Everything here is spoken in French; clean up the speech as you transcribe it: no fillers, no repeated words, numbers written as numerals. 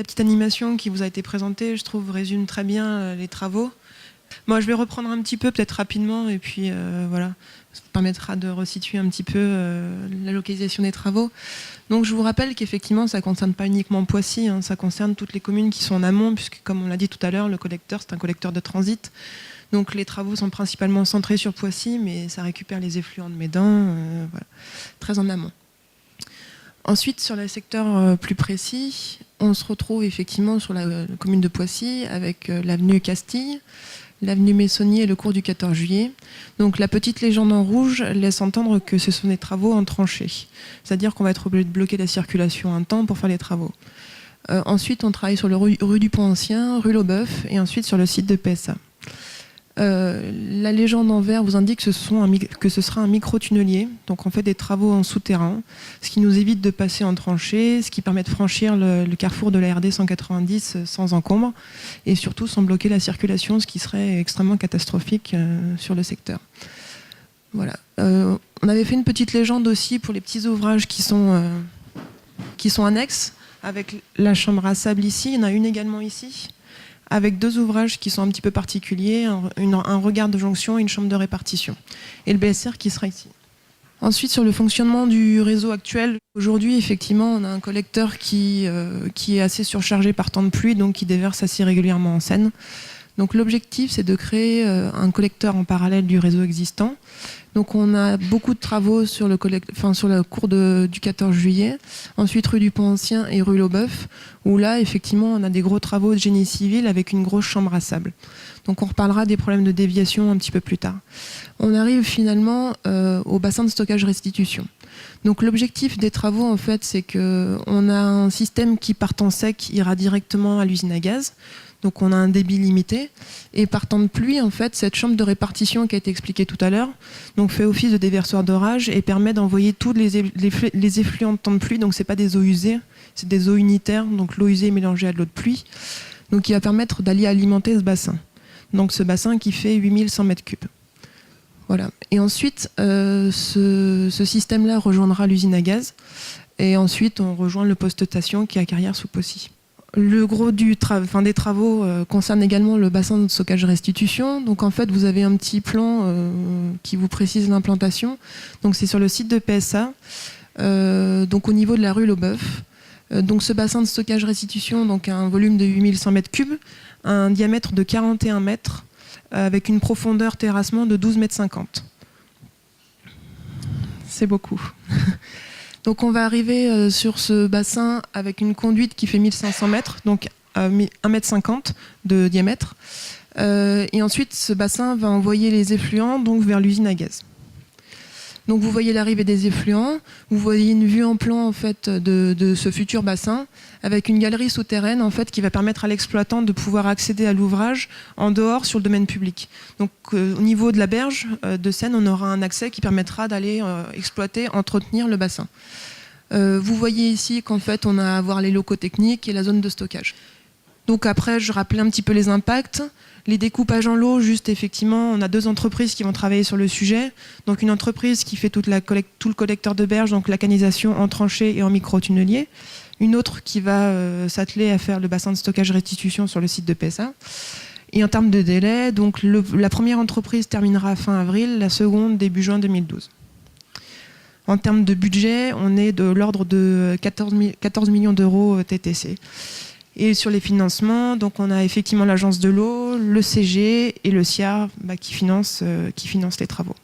la petite animation qui vous a été présentée, je trouve, résume très bien les travaux. Moi, je vais reprendre un petit peu, peut-être rapidement, et puis voilà, ça permettra de resituer un petit peu la localisation des travaux. Donc, je vous rappelle qu'effectivement, ça ne concerne pas uniquement Poissy, hein, ça concerne toutes les communes qui sont en amont, puisque, comme on l'a dit tout à l'heure, le collecteur, c'est un collecteur de transit. Donc, les travaux sont principalement centrés sur Poissy, mais ça récupère les effluents de Médin, voilà, très en amont. Ensuite, sur le secteur plus précis, on se retrouve effectivement sur la commune de Poissy avec l'avenue Castille, l'avenue Messonnier et le cours du 14 juillet. Donc la petite légende en rouge laisse entendre que ce sont des travaux en tranchée. C'est-à-dire qu'on va être obligé de bloquer la circulation un temps pour faire les travaux. Ensuite, on travaille sur le rue du Pont Ancien, rue Laubeuf et ensuite sur le site de PSA. La légende en vert vous indique que ce sera un micro-tunnelier, donc on fait des travaux en souterrain, ce qui nous évite de passer en tranchée, ce qui permet de franchir le carrefour de la RD 190 sans encombre et surtout sans bloquer la circulation, ce qui serait extrêmement catastrophique sur le secteur. Voilà. On avait fait une petite légende aussi pour les petits ouvrages qui sont annexes, avec la chambre à sable ici, il y en a une également ici, avec deux ouvrages qui sont un petit peu particuliers, un regard de jonction et une chambre de répartition. Et le BSR qui sera ici. Ensuite, sur le fonctionnement du réseau actuel, aujourd'hui, effectivement, on a un collecteur qui est assez surchargé par temps de pluie, donc qui déverse assez régulièrement en Seine. Donc l'objectif, c'est de créer un collecteur en parallèle du réseau existant. Donc on a beaucoup de travaux sur le cours du 14 juillet, ensuite rue du Pont Ancien et rue Laubeuf, où là, effectivement, on a des gros travaux de génie civil avec une grosse chambre à sable. Donc on reparlera des problèmes de déviation un petit peu plus tard. On arrive finalement au bassin de stockage restitution. Donc l'objectif des travaux, en fait, c'est qu'on a un système qui, partant sec, ira directement à l'usine à gaz. Donc on a un débit limité. Et par temps de pluie, en fait, cette chambre de répartition qui a été expliquée tout à l'heure, donc fait office de déversoir d'orage et permet d'envoyer tous les effluents de temps de pluie. Donc c'est pas des eaux usées, c'est des eaux unitaires. Donc l'eau usée est mélangée à de l'eau de pluie. Donc qui va permettre d'aller alimenter ce bassin. Donc ce bassin qui fait 8100 mètres cubes. Voilà. Et ensuite, ce système-là rejoindra l'usine à gaz. Et ensuite, on rejoint le poste station qui est à Carrières-sous-Poissy. Le gros des travaux concerne également le bassin de stockage restitution. Donc en fait, vous avez un petit plan qui vous précise l'implantation. Donc c'est sur le site de PSA, donc au niveau de la rue Laubeuf. Donc ce bassin de stockage restitution donc, a un volume de 8100 mètres cubes, un diamètre de 41 mètres, avec une profondeur terrassement de 12,50 mètres. C'est beaucoup. Donc on va arriver sur ce bassin avec une conduite qui fait 1500 mètres, donc 1,50 m de diamètre. Et ensuite, ce bassin va envoyer les effluents donc, vers l'usine à gaz. Donc vous voyez l'arrivée des effluents, vous voyez une vue en plan en fait, de ce futur bassin, avec une galerie souterraine en fait, qui va permettre à l'exploitant de pouvoir accéder à l'ouvrage en dehors sur le domaine public. Donc au niveau de la berge de Seine, on aura un accès qui permettra d'aller exploiter, entretenir le bassin. Vous voyez ici qu'en fait on a à voir les locaux techniques et la zone de stockage. Donc après, je rappelais un petit peu les impacts. Les découpages en lot, juste effectivement, on a deux entreprises qui vont travailler sur le sujet. Donc une entreprise qui fait tout le collecteur de berge, donc la canisation en tranchée et en micro-tunnelier. Une autre qui va s'atteler à faire le bassin de stockage restitution sur le site de PSA. Et en termes de délai, donc la première entreprise terminera fin avril, la seconde début juin 2012. En termes de budget, on est de l'ordre de 14 millions d'euros TTC. Et sur les financements, donc on a effectivement l'agence de l'eau, le CG et le SIAR qui financent les travaux.